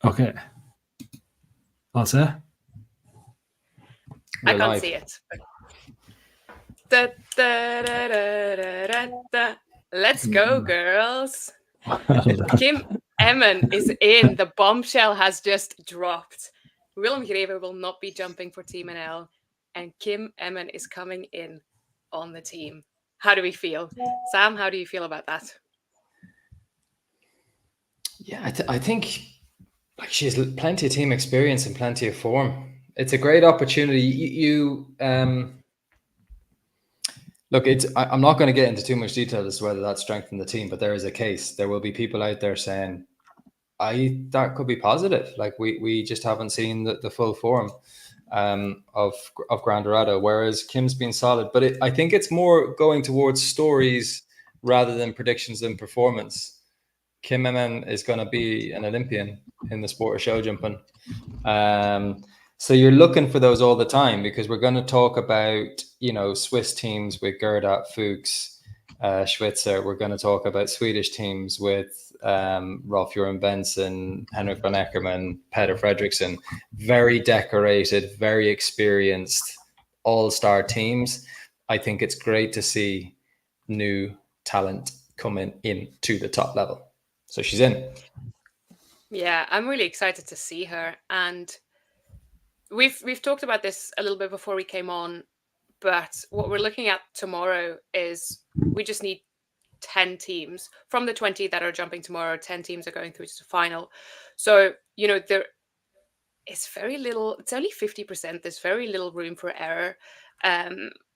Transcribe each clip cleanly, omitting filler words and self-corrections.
Okay. I'll say. I can't see it. Let's go, girls. Kim Emmen is in. The bombshell has just dropped. Willem Greve will not be jumping for Team NL, and Kim Emmen is coming in on the team. How do we feel? Sam, how do you feel about that? Yeah, I think like she has plenty of team experience and plenty of form. It's a great opportunity. Look, I'm not going to get into too much detail as to whether that strengthened the team, but there is a case. There will be people out there saying, that could be positive. Like we just haven't seen the full form of Grand Dorado, whereas Kim's been solid. But I think it's more going towards stories rather than predictions and performance. Kim Emmen is going to be an Olympian in the sport of show jumping. So you're looking for those all the time, because we're going to talk about, Swiss teams with Gerda Fuchs, Schwitzer. We're going to talk about Swedish teams with Rolf Joran Benson, Henrik von Eckermann, Peter Fredriksson. Very decorated, very experienced, all-star teams. I think it's great to see new talent coming into the top level. So she's in. Yeah, I'm really excited to see her. And we've talked about this a little bit before we came on, but what we're looking at tomorrow is we just need 10 teams. From the 20 that are jumping tomorrow, 10 teams are going through to the final. So, there is very little, it's only 50%. There's very little room for error.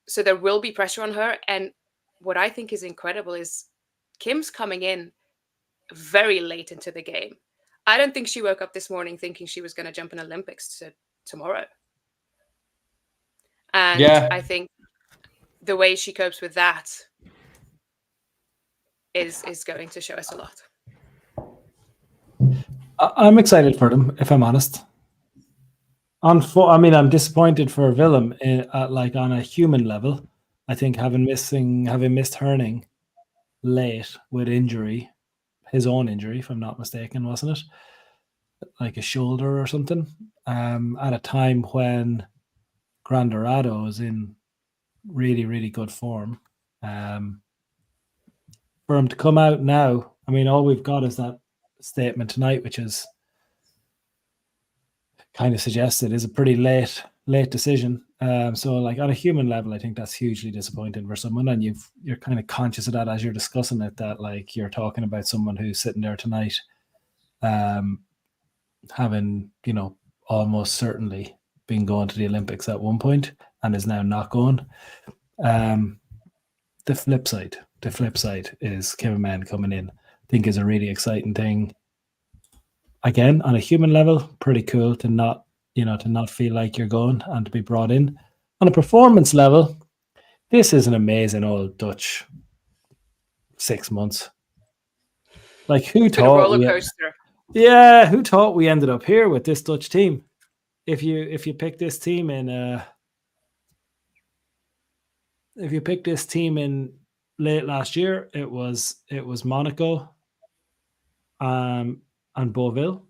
So there will be pressure on her. And what I think is incredible is Kim's coming in very late into the game. I don't think she woke up this morning thinking she was going to jump in Olympics tomorrow. And I think the way she copes with that is going to show us a lot. I'm excited for them, if I'm honest. I'm disappointed for Willem, like on a human level. I think having missed Herning late with injury, his own injury, if I'm not mistaken, wasn't it? Like a shoulder or something. At a time when Grand Dorado is in really, really good form. For him to come out now, all we've got is that statement tonight, which is kind of suggested is a pretty late decision. So like on a human level, I think that's hugely disappointing for someone, and you're kind of conscious of that as you're discussing it, that like you're talking about someone who's sitting there tonight, having, almost certainly been going to the Olympics at one point and is now not going. The flip side is Kim Emmen coming in. I think is a really exciting thing. Again, on a human level, pretty cool to not feel like you're going and to be brought in. On a performance level, this is an amazing old Dutch 6 months. Like who thought roller coaster? Who thought we ended up here with this Dutch team? If you pick this team in late last year, it was Monaco and Beauville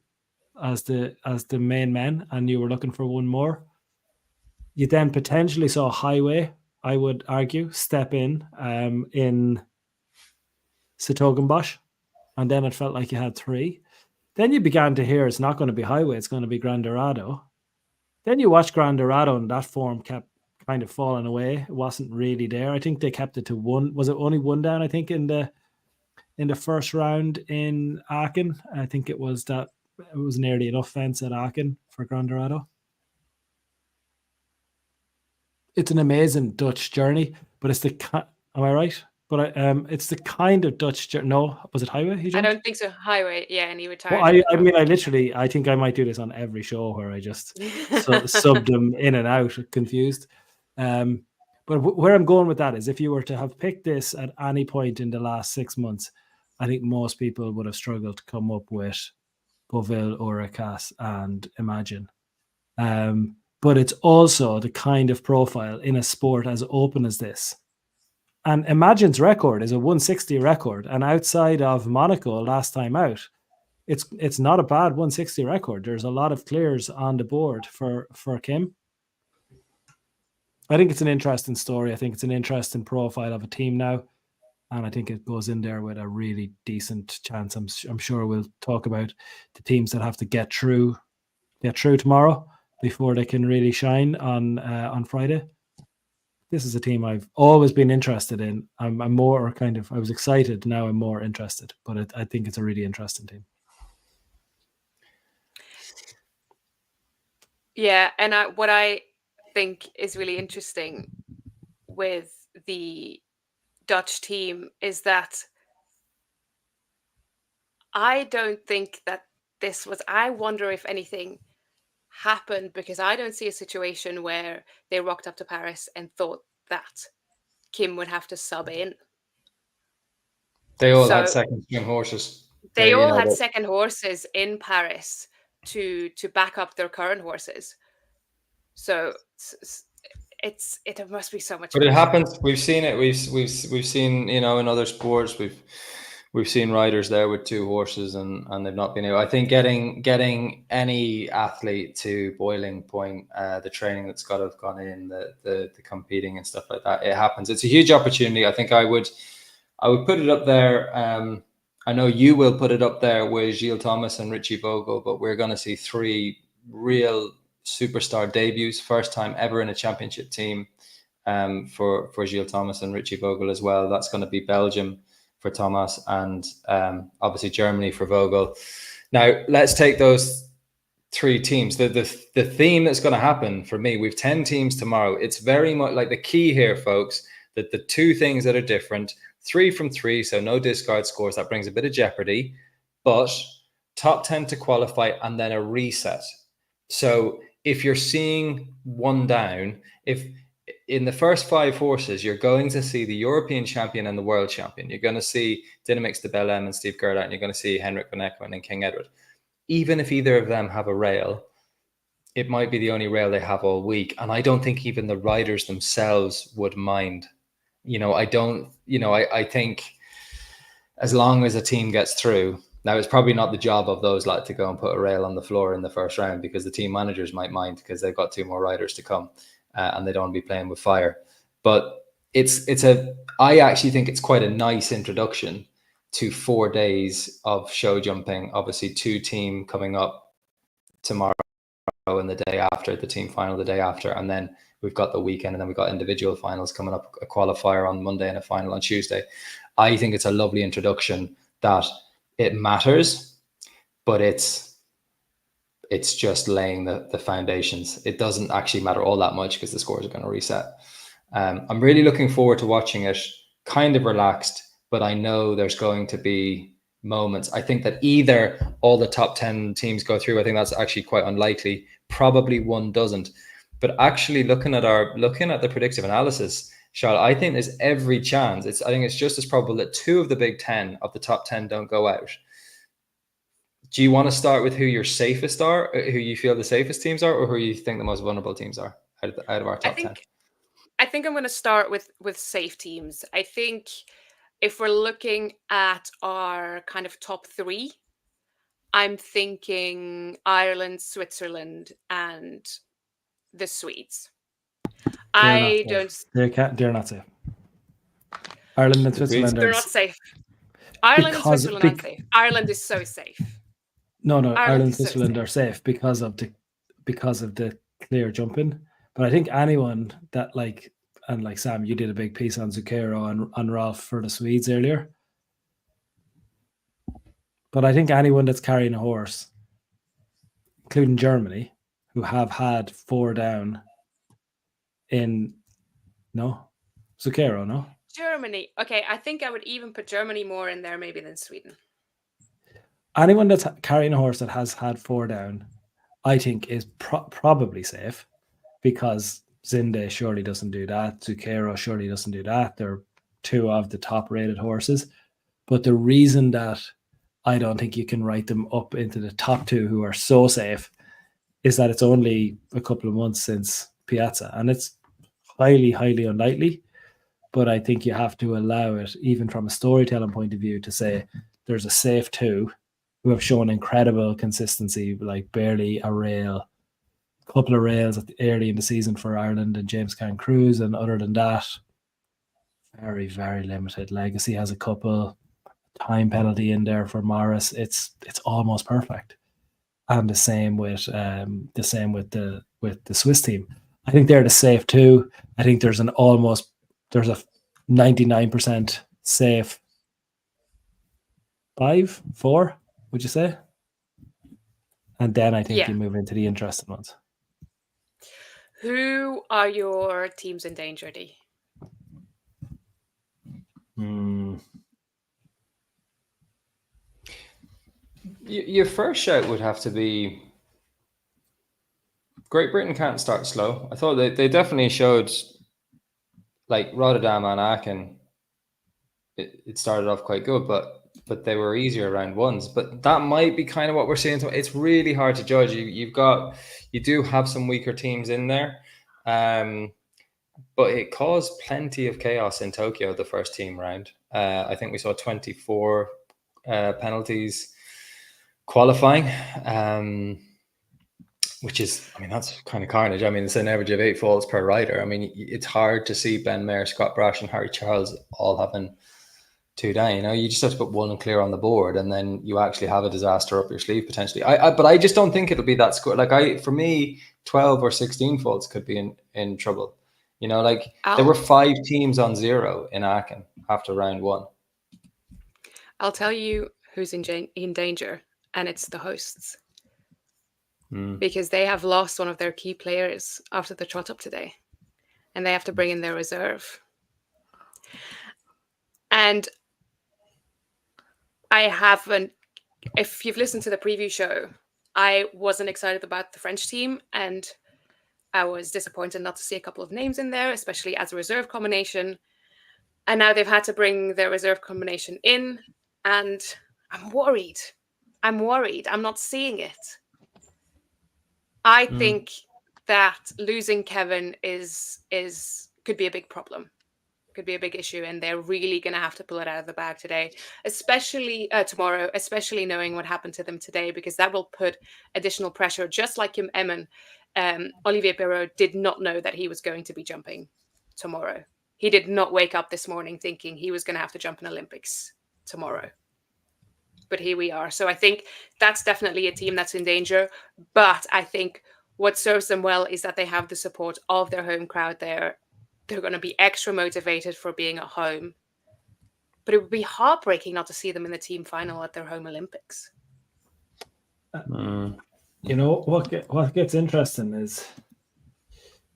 as the main men, and you were looking for one more. You then potentially saw Highway, I would argue, step in Setogenbosch, and then it felt like you had three. Then you began to hear it's not going to be Highway, it's going to be Grand Dorado. Then you watched Grand Dorado, and that form kept kind of falling away. It wasn't really there. I think they kept it to one. Was it only one down? I think in the first round in Aachen. I think it was nearly enough fence at Aachen for Grand Dorado. It's an amazing Dutch journey, but it's am I right? But it's the kind of Dutch journey. No, was it Highway? I don't think so. Highway, yeah, and he retired. Well, I think I might do this on every show where I just subbed them in and out, confused. But where I'm going with that is, if you were to have picked this at any point in the last 6 months, I think most people would have struggled to come up with Beauville, Uricas, and Imagine. But it's also the kind of profile in a sport as open as this. And Imagine's record is a 160 record, and outside of Monaco last time out, it's not a bad 160 record. There's a lot of clears on the board for Kim. I think it's an interesting story. I think it's an interesting profile of a team now. And I think it goes in there with a really decent chance. I'm sure we'll talk about the teams that have to get through tomorrow before they can really shine on Friday. This is a team I've always been interested in. I'm more I was excited. Now I'm more interested. But I think it's a really interesting team. Yeah, and what I think is really interesting with the Dutch team is that I don't think that this was, I wonder if anything happened, because I don't see a situation where they rocked up to Paris and thought that Kim would have to sub in. They all had second string horses. They all had second horses in Paris to back up their current horses. So it must be so much. But it happens. We've seen it. We've seen, in other sports. We've seen riders there with two horses and they've not been able. I think getting any athlete to boiling point, the training that's got to have gone in, the competing and stuff like that, it happens. It's a huge opportunity. I think I would put it up there. I know you will put it up there with Gilles Thomas and Richie Bogle, but we're going to see three real superstar debuts, first time ever in a championship team for Gilles Thomas and Richie Bogle as well. That's going to be Belgium for Thomas and obviously Germany for Vogel. Now, let's take those three teams. The theme that's going to happen for me, we've 10 teams tomorrow. It's very much like the key here, folks, that the two things that are different, 3 from 3, so no discard scores. That brings a bit of jeopardy, but top 10 to qualify and then a reset. So if you're seeing one down, if in the first 5 horses, you're going to see the European champion and the world champion. You're going to see Dynamix de Bellem and Steve Gerlach, and you're going to see Henrik van Ekman and King Edward. Even if either of them have a rail, it might be the only rail they have all week. And I don't think even the riders themselves would mind. I think as long as a team gets through. Now, it's probably not the job of those lads to go and put a rail on the floor in the first round, because the team managers might mind because they've got 2 more riders to come and they don't want to be playing with fire. But I actually think it's quite a nice introduction to 4 days of show jumping. Obviously 2 team coming up tomorrow and the day after, the team final the day after, and then we've got the weekend, and then we've got individual finals coming up, a qualifier on Monday and a final on Tuesday. I think it's a lovely introduction that it matters, but it's just laying the foundations. It doesn't actually matter all that much because the scores are going to reset. I'm really looking forward to watching it, kind of relaxed, but I know there's going to be moments. I think that either all the top 10 teams go through. I think that's actually quite unlikely. Probably one doesn't. But actually looking at the predictive analysis, Charlotte, I think there's every chance. I think it's just as probable that 2 of the big 10 of the top 10 don't go out. Do you want to start with who your safest are, who you feel the safest teams are, or who you think the most vulnerable teams are out of our top 10? I think I'm going to start with safe teams. I think if we're looking at our kind of top 3, I'm thinking Ireland, Switzerland, and the Swedes. They're not safe. Ireland and Switzerland they're not safe. Ireland and Switzerland aren't safe. Ireland is so safe. No, Ireland and Switzerland are safe because of the clear jumping. But I think anyone that like Sam, you did a big piece on Zucchero and Ralph for the Swedes earlier. But I think anyone that's carrying a horse, including Germany, who have had 4 down in Zucchero, no? Germany. Okay, I think I would even put Germany more in there maybe than Sweden. Anyone that's carrying a horse that has had 4 down, I think is probably safe, because Zinde surely doesn't do that. Zucchero surely doesn't do that. They're 2 of the top rated horses. But the reason that I don't think you can write them up into the top 2 who are so safe is that it's only a couple of months since Piazza, and it's highly, highly unlikely. But I think you have to allow it, even from a storytelling point of view, to say there's a safe 2 who have shown incredible consistency, like barely a rail, a couple of rails early in the season for Ireland and James Can-Cruz, and other than that, very, very limited. Legacy has a couple, time penalty in there for Morris. It's almost perfect. And the same with the Swiss team. I think they're the safe too. I think there's a 99% safe 5-4, would you say? And then I think you move into the interesting ones. Who are your teams in danger, D? Your first shout would have to be Great Britain can't start slow. I thought they definitely showed, like Rotterdam and Aachen, it started off quite good, but they were easier round ones. But that might be kind of what we're seeing. It's really hard to judge. You do have some weaker teams in there, but it caused plenty of chaos in Tokyo the first team round. I think we saw 24 penalties qualifying, which is, I mean, that's kind of carnage. I mean, it's an average of 8 faults per rider. I mean, it's hard to see Ben Mayer, Scott Brash, and Harry Charles all having 2 down. You know, you just have to put 1 clear on the board, and then you actually have a disaster up your sleeve potentially. But I just don't think it'll be that score. Like for me, 12 or 16 faults could be in trouble. You know, like there were 5 teams on 0 in Aachen after round 1. I'll tell you who's in danger, and it's the hosts. Because they have lost one of their key players after the trot up today, and they have to bring in their reserve. And I haven't, if you've listened to the preview show, I wasn't excited about the French team, and I was disappointed not to see a couple of names in there, especially as a reserve combination. And now they've had to bring their reserve combination in, and I'm worried. I'm not seeing it. I think that losing Kevin could be a big problem, could be a big issue, and they're really going to have to pull it out of the bag today, especially tomorrow, especially knowing what happened to them today, because that will put additional pressure. Just like Kim Emmen, Olivier Perrault did not know that he was going to be jumping tomorrow. He did not wake up this morning thinking he was going to have to jump in Olympics tomorrow. But here we are. So I think that's definitely a team that's in danger. But I think what serves them well is that they have the support of their home crowd there. They're going to be extra motivated for being at home. But it would be heartbreaking not to see them in the team final at their home Olympics. You know, what gets interesting is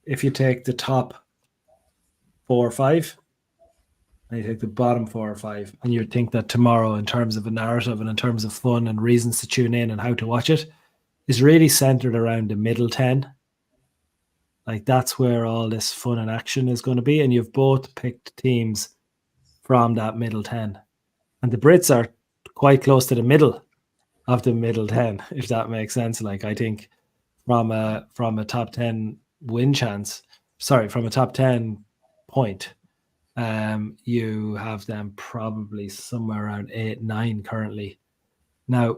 if you take the top 4 or 5, and you take the bottom 4 or 5, and you think that tomorrow, in terms of a narrative and in terms of fun and reasons to tune in and how to watch it, is really centered around the middle 10. Like, that's where all this fun and action is going to be. And you've both picked teams from that middle 10. And the Brits are quite close to the middle of the middle 10, if that makes sense. Like, I think from a top 10 win chance, from a top 10 point, you have them probably somewhere around 8-9 currently. Now,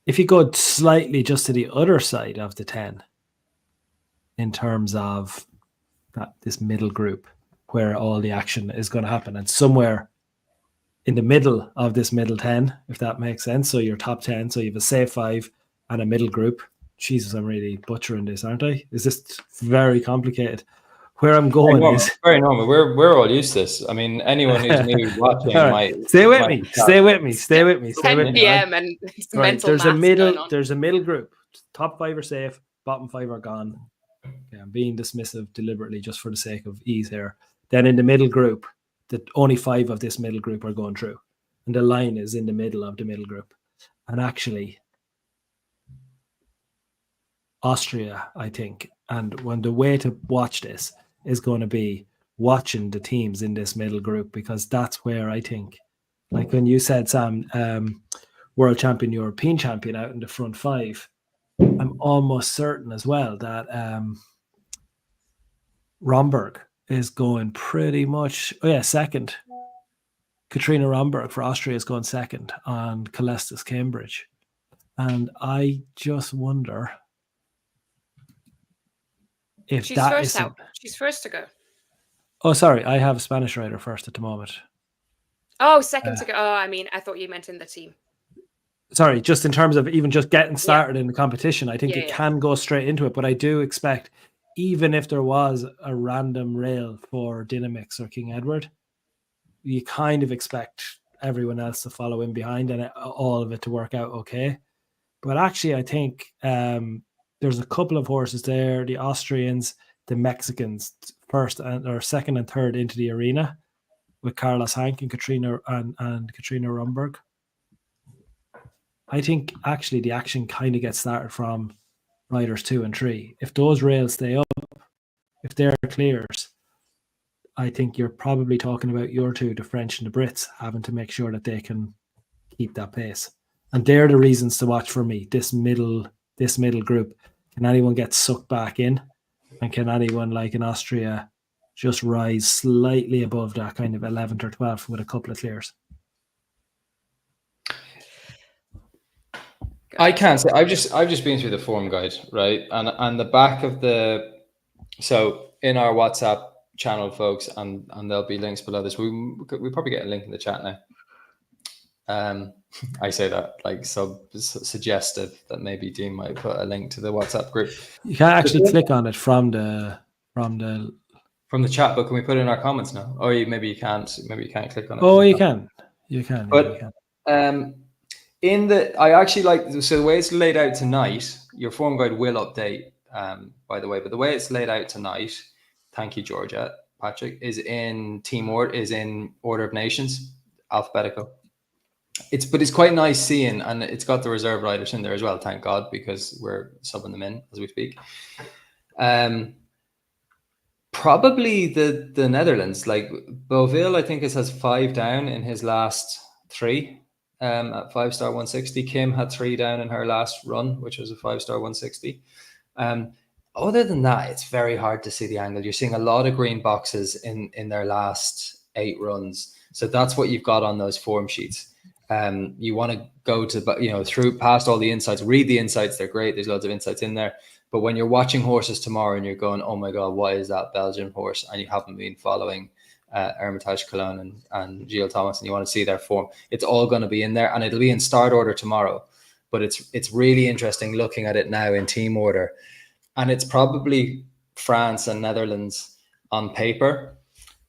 if you go slightly just to the other side of the 10, in terms of this middle group where all the action is going to happen, and somewhere in the middle of this middle 10, if that makes sense. So your top 10, so you have a safe 5 and a middle group. Jesus, I'm really butchering this, aren't I? Is this very complicated? Where I'm going is very normal. We're all used to this. I mean, anyone who's new watching might stay with me. 10 p.m. and it's mental there's maths there's a middle group. Top 5 are safe, bottom 5 are gone. Okay, I'm being dismissive deliberately just for the sake of ease here. Then in the middle group, only 5 of this middle group are going through, and the line is in the middle of the middle group. And actually, Austria, I think, and when the way to watch this is going to be watching the teams in this middle group, because that's where I think, like when you said, Sam, world champion, European champion out in the front 5, I'm almost certain as well that Romberg is going pretty much, second. Katrina Romberg for Austria is going second on Calestis Cambridge. And I just wonder if She's that first isn't. out. She's first to go. Oh, sorry, I have a Spanish rider first at the moment. Oh, second to go. Oh, I mean, I thought you meant in the team. Sorry, just in terms of even just getting started in the competition, I think Yeah, it yeah. can go straight into it. But I do expect, even if there was a random rail for Dynamix or King Edward, you kind of expect everyone else to follow in behind and all of it to work out okay. But actually, I think there's a couple of horses there, the Austrians, the Mexicans, first or second and third into the arena with Carlos Hank and Katrina Rumberg. I think actually the action kind of gets started from riders 2 and 3. If those rails stay up, if they're clears, I think you're probably talking about your two, the French and the Brits, having to make sure that they can keep that pace. And they're the reasons to watch for me. This middle group. Can anyone get sucked back in? And can anyone, like in Austria, just rise slightly above that kind of 11th or 12th with a couple of clears? I can't say. I've just been through the form guide, right? And the back of so in our WhatsApp channel, folks, and there'll be links below this. We probably get a link in the chat now. I say that like suggestive that maybe Dean might put a link to the WhatsApp group. You can't actually click on it from the chat, but can we put it in our comments now? Or maybe you can't. Maybe you can't click on it. Oh, you can. You can. But yeah, you can. I actually like, so the way it's laid out tonight, your form guide will update, by the way, but the way it's laid out tonight, thank you, Georgia, Patrick, is in order of nations, alphabetical. It's quite nice seeing, and it's got the reserve riders in there as well, thank God, because we're subbing them in as we speak. Probably the Netherlands, like Beauville, I think has 5 down in his last 3. At 5-star 160. Kim had 3 down in her last run, which was a 5-star 160. Other than that, it's very hard to see the angle. You're seeing a lot of green boxes in their last 8 runs. So that's what you've got on those form sheets. You want to go to, through past all the insights, read the insights. They're great. There's loads of insights in there. But when you're watching horses tomorrow and you're going, oh my God, what is that Belgian horse? And you haven't been following Hermitage Cologne and Gilles Thomas, and you want to see their form, it's all going to be in there, and it'll be in start order tomorrow. But it's really interesting looking at it now in team order, and it's probably France and Netherlands on paper,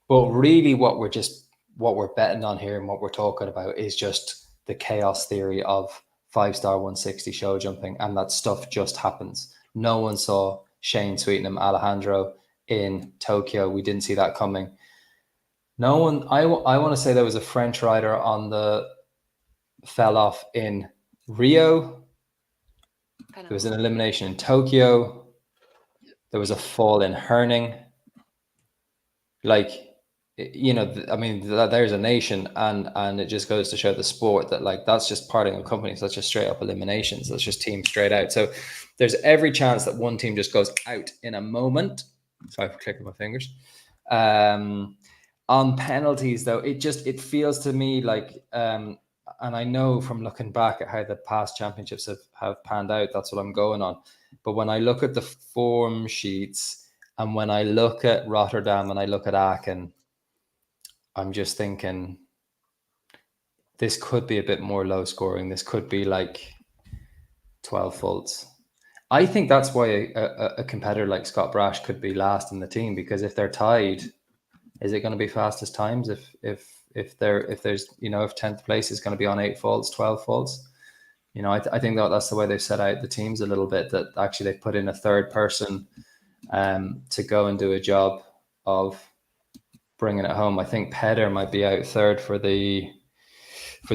but really what we're betting on here and what we're talking about is just the chaos theory of 5-star 160 show jumping, and that stuff just happens. No one saw Shane Sweetenham, Alejandro in Tokyo. We didn't see that coming. No one. I want to say there was a French rider fell off in Rio. There was an elimination in Tokyo. There was a fall in Herning. Like, I mean, there's a nation, and it just goes to show the sport that, like, that's just parting of companies. That's just straight up eliminations. That's just teams straight out. So there's every chance that one team just goes out in a moment. Sorry for clicking my fingers. On penalties, though, it feels to me like, and I know from looking back at how the past championships have panned out, that's what I'm going on. But when I look at the form sheets, and when I look at Rotterdam and I look at Aachen, I'm just thinking this could be a bit more low scoring. This could be like 12 faults. I think that's why a competitor like Scott Brash could be last in the team, because if they're tied, is it going to be fastest times? If there's, if 10th place is going to be on 8 faults, 12 faults, I think that's the way they've set out the teams a little bit, that actually they've put in a third person to go and do a job of bringing it home. I think Peder might be out third for the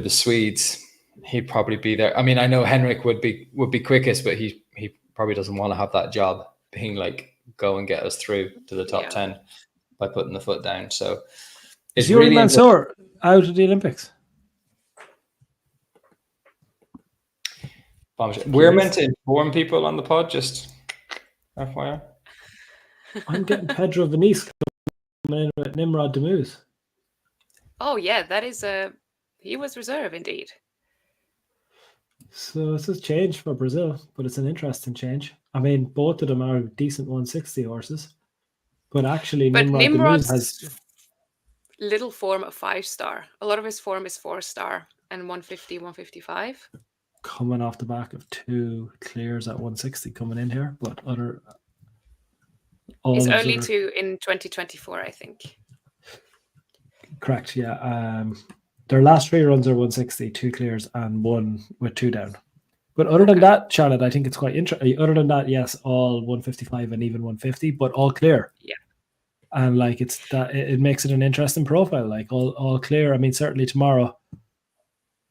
Swedes. He'd probably be there. I mean, I know Henrik would be quickest, but he probably doesn't want to have that job being like, go and get us through to the top 10 by putting the foot down. So is Yuri Mansour out of the Olympics? We're meant to inform people on the pod, just FYI. I'm getting Pedro Venice coming in with Nimrod Demuse. Oh yeah, that is he was reserve indeed. So it's a change for Brazil, but it's an interesting change. I mean, both of them are decent 160 horses, but actually, But Nimrod the Moose has Nimrod's little form of 5-star. A lot of his form is 4-star and 150, 155. coming off the back of 2 clears at 160 coming in here, but It's only 2 in 2024, I think. Correct, yeah. Their last 3 runs are 160, 2 clears, and 1 with 2 down. But other than that, Charlotte, I think it's quite interesting. Other than that, yes, all 155 and even 150, but all clear. Yeah. And like it makes it an interesting profile. Like all clear. I mean, certainly tomorrow.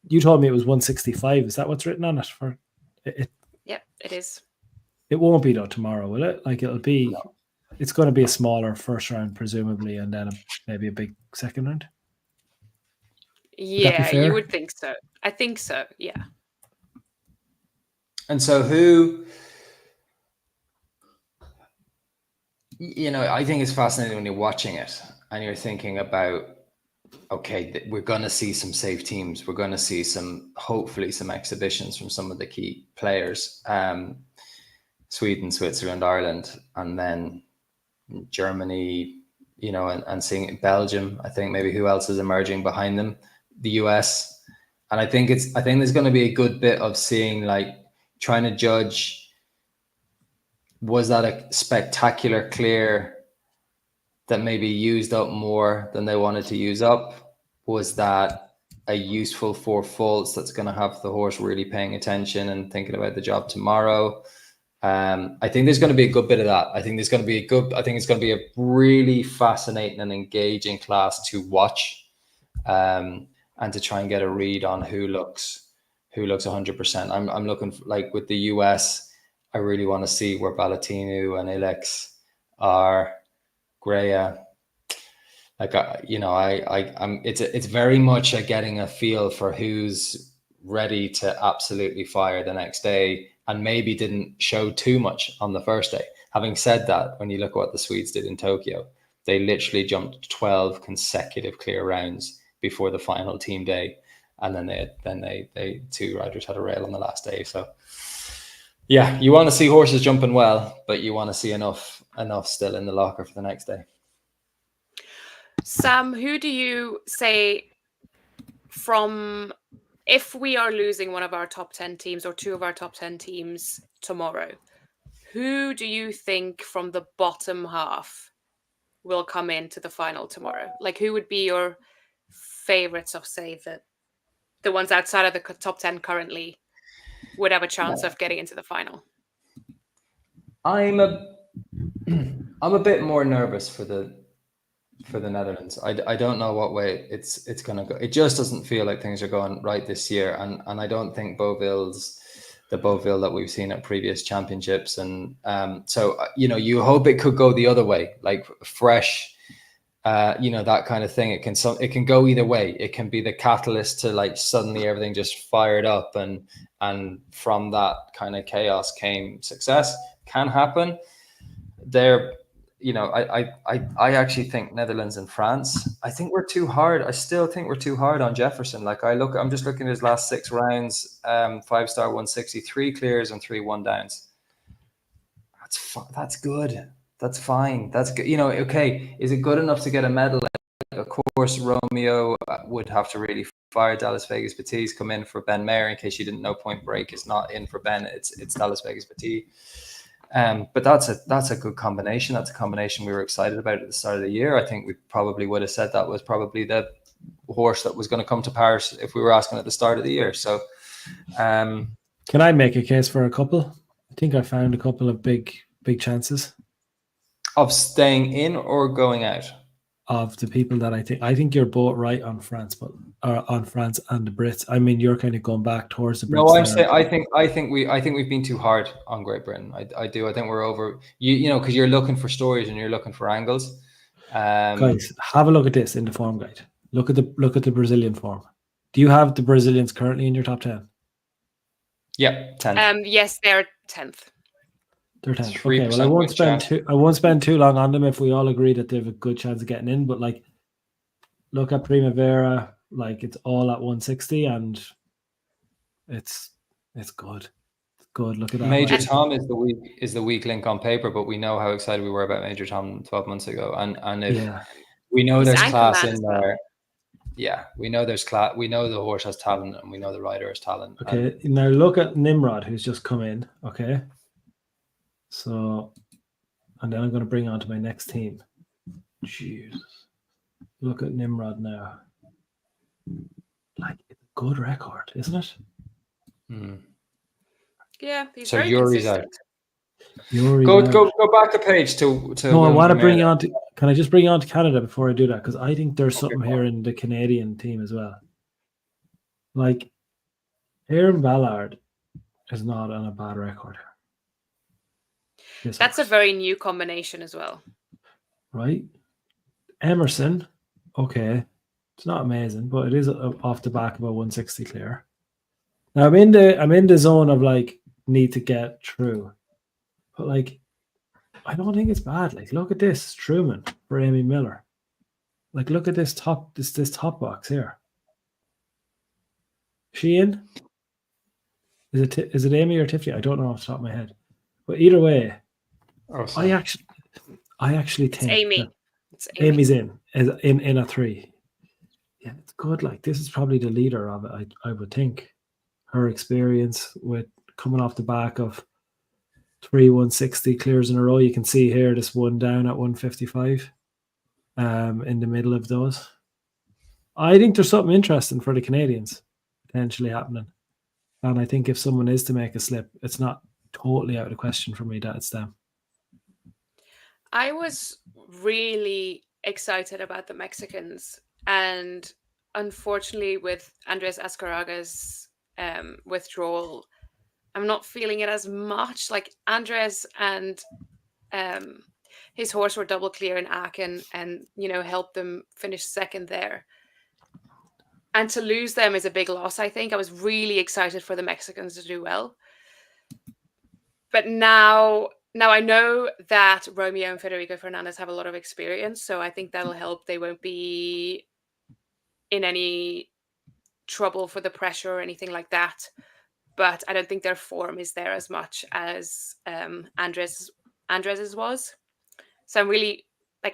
You told me it was 165. Is that what's written on it for it? Yeah, it is. It won't be though tomorrow, will it? Like it'll be. No. It's going to be a smaller first round, presumably, and then maybe a big second round. Yeah, you would think so. I think so. Yeah. And so who, I think it's fascinating when you're watching it and you're thinking about, okay, we're going to see some safe teams. We're going to see hopefully some exhibitions from some of the key players, Sweden, Switzerland, Ireland, and then Germany, and seeing Belgium. I think maybe who else is emerging behind them, the US. And I think there's going to be a good bit of seeing, like, trying to judge, was that a spectacular clear that maybe used up more than they wanted to use up? Was that a useful 4 faults that's going to have the horse really paying attention and thinking about the job tomorrow? I think there's going to be a good bit of that. I think it's going to be a really fascinating and engaging class to watch, and to try and get a read on who looks 100%. I'm looking for, like with the US, I really want to see where Balatinu and Ilex are, Greya. Like, it's very much getting a feel for who's ready to absolutely fire the next day and maybe didn't show too much on the first day. Having said that, when you look at what the Swedes did in Tokyo, they literally jumped 12 consecutive clear rounds before the final team day. And then they 2 riders had a rail on the last day. So yeah, you want to see horses jumping well, but you want to see enough still in the locker for the next day. Sam, who do you say, from, if we are losing one of our top 10 teams or 2 of our top 10 teams tomorrow, who do you think from the bottom half will come into the final tomorrow? Like, who would be your favorites of, say, the ones outside of the top 10 currently would have a chance of getting into the final? I'm a bit more nervous for the Netherlands. I don't know what way it's going to go. It just doesn't feel like things are going right this year, and I don't think the Beauville that we've seen at previous championships, and so you hope it could go the other way, like fresh. That kind of thing. It can go either way. It can be the catalyst to, like, suddenly everything just fired up, and from that kind of chaos came success. Can happen. I actually think Netherlands and France, I think we're too hard. I still think we're too hard on Jefferson. Like, I'm just looking at his last 6 rounds, 5-star 160, 3 clears and 3 1-downs. That's good. That's fine. That's good. Okay. Is it good enough to get a medal? Like, of course, Romeo would have to really fire. Dallas Vegas Petit's come in for Ben Mayer. In case you didn't know, Point Break is not in for Ben. It's Dallas Vegas Petit. But that's a good combination. That's a combination we were excited about at the start of the year. I think we probably would have said that was probably the horse that was going to come to Paris if we were asking at the start of the year. So, can I make a case for a couple? I think I found a couple of big chances of staying in or going out. Of the people that I think you're both right on France, but on France and the Brits. I mean, you're kind of going back towards the Brits. No, I'm saying I think we've been too hard on Great Britain. I do. I think we're over. Because you're looking for stories and you're looking for angles. Guys, have a look at this in the form guide. Look at the Brazilian form. Do you have the Brazilians currently in your top 10? Yeah, 10th. Yes, they're 10th. They're 10th. Okay, well, I won't spend too long on them if we all agree that they have a good chance of getting in. But, like, look at Primavera. Like, it's all at 160, and it's It's good. It's good. Look at that. Major like, Tom is the weak link on paper, but we know how excited we were about Major Tom 12 months ago, and if yeah. we know He's there's anchor class man in as well. there, yeah, we know there's class. We know the horse has talent, and we know the rider has talent. Okay, now look at Nimrod, who's just come in. Okay, so, and then I'm going to bring on to my next team. Jesus, look at Nimrod now. Like, it's a good record, isn't it? Yeah, he's So very Yuri's out. consistent. Yuri's Go out. go back a page to. No, I want to bring you on to. Can I just bring you on to Canada before I do that? Because I think there's something here in the Canadian team as well. Like, Aaron Ballard is not on a bad record. That's a very new combination as well. Right? Emerson, okay. It's not amazing, but it is off the back of a 160 clear. Now I'm in the zone of like need to get through. But like I don't think it's bad. Like look at this, Truman for Amy Miller. Like look at this top box here. Is she in? Is it Amy or Tiffany? I don't know off the top of my head. But either way, I actually think Amy. It's Amy's in a 3. Yeah, it's good. Like this is probably the leader of it. I would think her experience with coming off the back of 3 160 clears in a row. You can see here this one down at 155 in the middle of those. I think there's something interesting for the Canadians potentially happening. And I think if someone is to make a slip, it's not totally out of the question for me that it's them. I was really excited about the Mexicans, and unfortunately with Andres Azcaraga's withdrawal, I'm not feeling it as much. Like Andres and his horse were double clear in Aachen and, helped them finish second there. And to lose them is a big loss, I think. I was really excited for the Mexicans to do well. But now I know that Romeo and Federico Fernandez have a lot of experience, so I think that'll help. They won't be in any trouble for the pressure or anything like that. But I don't think their form is there as much as Andres's was. So I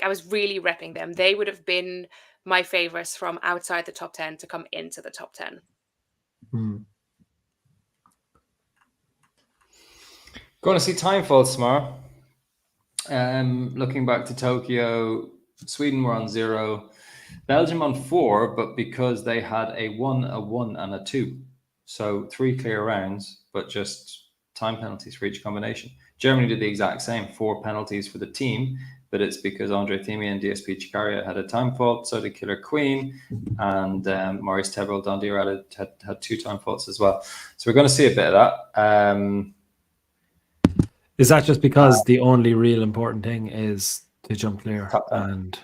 was really repping them. They would have been my favorites from outside the top 10 to come into the top 10. Going to see time faults tomorrow. Looking back to Tokyo, Sweden were on 0, Belgium on 4, but because they had a 1, a 1, and a 2. So 3 clear rounds, but just time penalties for each combination. Germany did the exact same, 4 penalties for the team, but it's because Andre Thimi and DSP Chikaria had a time fault, so did Killer Queen, and Maurice Tebel Dondier had 2 time faults as well. So we're going to see a bit of that. Is that just because the only real important thing is to jump clear and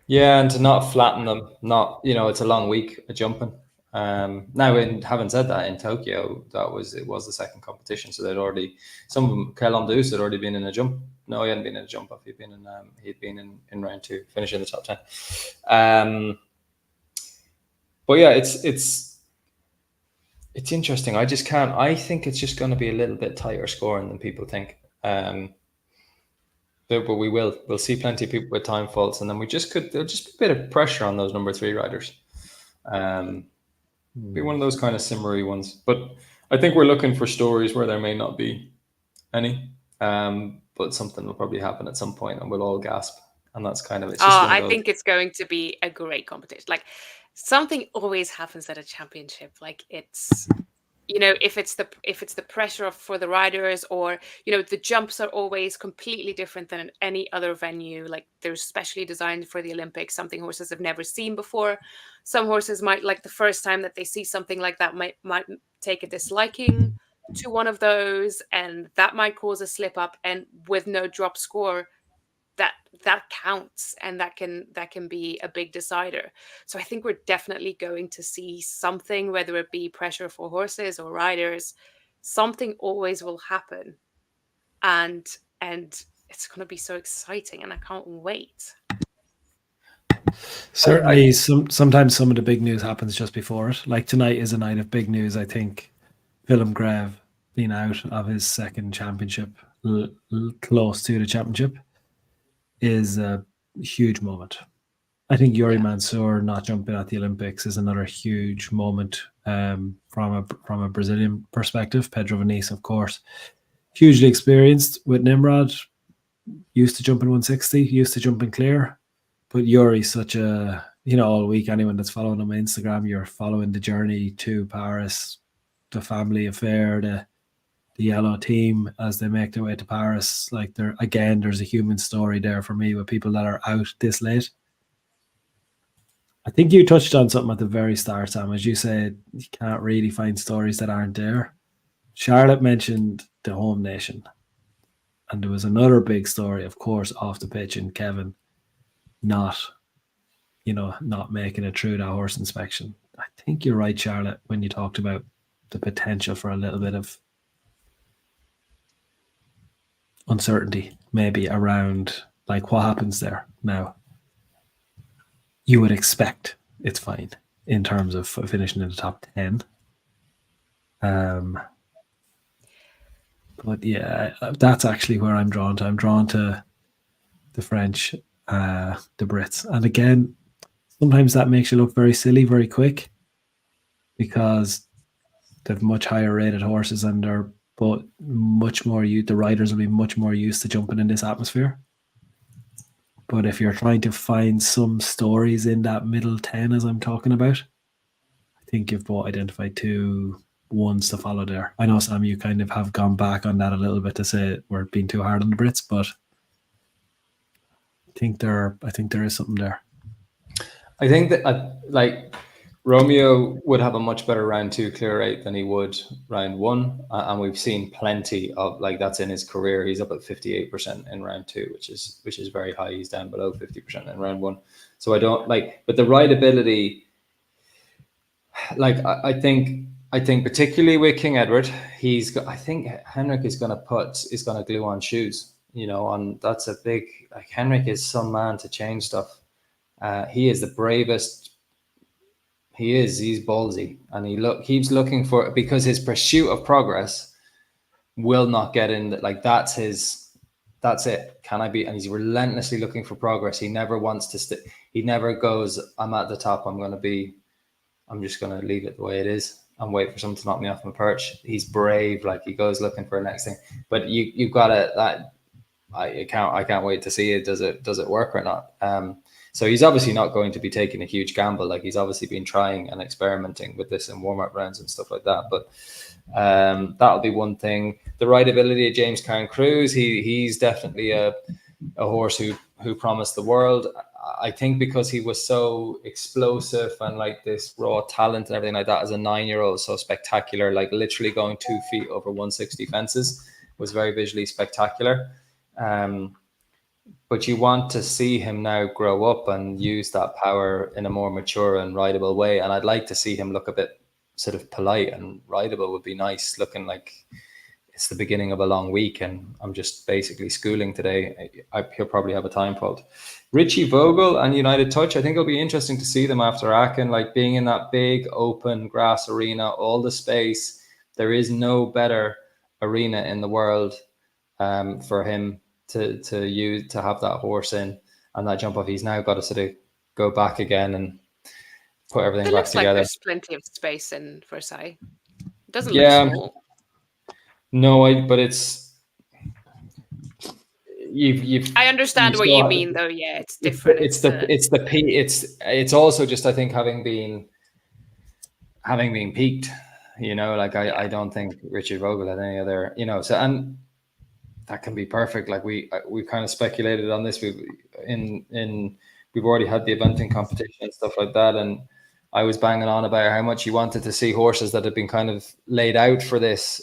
to not flatten them? Not it's a long week of jumping. Now, having said that, in Tokyo, it was the second competition, so they'd already some of them. Kelon Deuce had already been in a jump. No, he hadn't been in a jump off. He'd been in round 2, finishing the top 10. But yeah, it's interesting. I just can't. I think it's just going to be a little bit tighter scoring than people think. But we'll see plenty of people with time faults, and then there'll just be a bit of pressure on those number 3 riders. Be one of those kind of simmery ones. But I think we're looking for stories where there may not be any, but something will probably happen at some point, and we'll all gasp. And that's kind of it. I think it's going to be a great competition. Like something always happens at a championship. Like it's, if it's the pressure for the riders, or the jumps are always completely different than in any other venue. Like they're specially designed for the Olympics, something horses have never seen before. Some horses might, like the first time that they see something like that, might take a disliking to one of those, and that might cause a slip up. And with no drop score, that counts, and that can be a big decider. So I think we're definitely going to see something, whether it be pressure for horses or riders. Something always will happen, and it's going to be so exciting, and I can't wait. Certainly, sometimes some of the big news happens just before it. Like tonight is a night of big news, I think, Willem Greve being out of his second championship, close to the championship, is a huge moment. I think Yuri Mansour not jumping at the Olympics is another huge moment from a Brazilian perspective. Pedro Vinícius, of course, hugely experienced with Nimrod, used to jump in 160, used to jump in clear. But Yuri's such a, all week, anyone that's following him on Instagram, you're following the journey to Paris, the family affair, the yellow team as they make their way to Paris. Like, there's a human story there for me with people that are out this late. I think you touched on something at the very start, Sam, as you said, you can't really find stories that aren't there. Charlotte mentioned the home nation. And there was another big story, of course, off the pitch, and Kevin not making it through that horse inspection. I think you're right, Charlotte, when you talked about the potential for a little bit of uncertainty, maybe around like what happens there now. You would expect it's fine in terms of finishing in the top 10. But yeah, that's actually where I'm drawn to. I'm drawn to the French, the Brits. And again, sometimes that makes you look very silly very quick because they've much higher rated horses and they're but much more the riders will be much more used to jumping in this atmosphere. But if you're trying to find some stories in that middle 10 as I'm talking about, I think you've both identified two ones to follow there. I know, Sam, you kind of have gone back on that a little bit to say we're being too hard on the Brits, but I think there is something there. I think that Romeo would have a much better round 2 clear rate than he would round 1, and we've seen plenty of that's in his career. He's up at 58% in round 2, which is very high. He's down below 50% in round 1. So I don't but the rideability, I think particularly with King Edward, I think Henrik is going to glue on shoes, and that's a big, Henrik is some man to change stuff. He is the bravest. He's ballsy, and he keeps looking for, because his pursuit of progress will not get in. That's it. Can I be? And he's relentlessly looking for progress. He never wants to he never goes, I'm at the top, I'm just going to leave it the way it is and wait for someone to knock me off my perch. He's brave. He goes looking for the next thing, but you've got to, I can't wait to see it. Does it work or not? So he's obviously not going to be taking a huge gamble. He's obviously been trying and experimenting with this in warm-up rounds and stuff like that. But that'll be one thing. The rideability of James Cairn Cruz, he's definitely a horse who promised the world. I think because he was so explosive and this raw talent and everything like that as a 9-year-old, so spectacular, literally going 2 feet over 160 fences was very visually spectacular. But you want to see him now grow up and use that power in a more mature and rideable way. And I'd like to see him look a bit sort of polite, and rideable would be nice, looking like it's the beginning of a long week and I'm just basically schooling today. He'll probably have a time fault. Richie Vogel and United Touch, I think it'll be interesting to see them after Aachen, being in that big open grass arena, all the space. There is no better arena in the world for him to have that horse in and that jump off. He's now got to sort of go back again and put everything back together. There's plenty of space in Versailles. It doesn't look small. No, but it's I understand what you mean, though. Yeah, it's different. It's also just, I think, having been peaked. I don't think Richard Vogel had any other. So, and that can be perfect. We kind of speculated on this. We've already had the eventing competition and stuff like that, and I was banging on about how much you wanted to see horses that had been kind of laid out for this.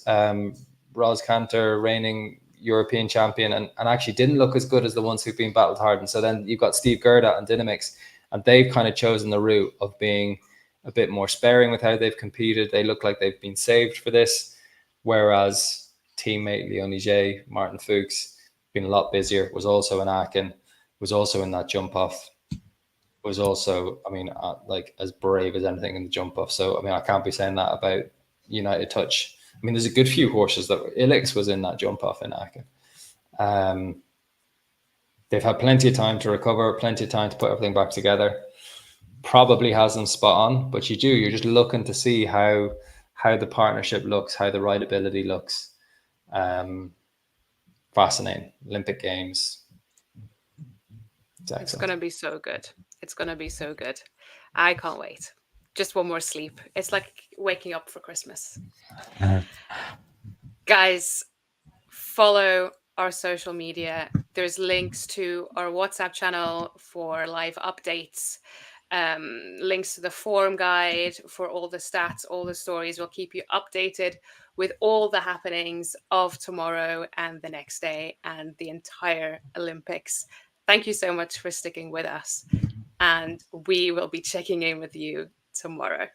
Ros Cantor, reigning European champion, and actually didn't look as good as the ones who've been battled hard. And so then you've got Steve Gerda and Dynamix, and they've kind of chosen the route of being a bit more sparing with how they've competed. They look like they've been saved for this, whereas teammate Leon Ligier, Martin Fuchs, been a lot busier, was also in Aachen, was also in that jump off, was also, as brave as anything in the jump off. So, I can't be saying that about United Touch. mean, there's a good few horses that Ilix was in that jump off in Aachen. They've had plenty of time to recover, plenty of time to put everything back together. Probably has them spot on, but you're just looking to see how the partnership looks, how the rideability looks. Fascinating. Olympic Games. It's going to be so good. It's going to be so good. I can't wait. Just one more sleep. It's like waking up for Christmas. Guys, follow our social media. There's links to our WhatsApp channel for live updates, links to the forum guide for all the stats, all the stories. We'll keep you updated with all the happenings of tomorrow and the next day and the entire Olympics. Thank you so much for sticking with us. And we will be checking in with you tomorrow.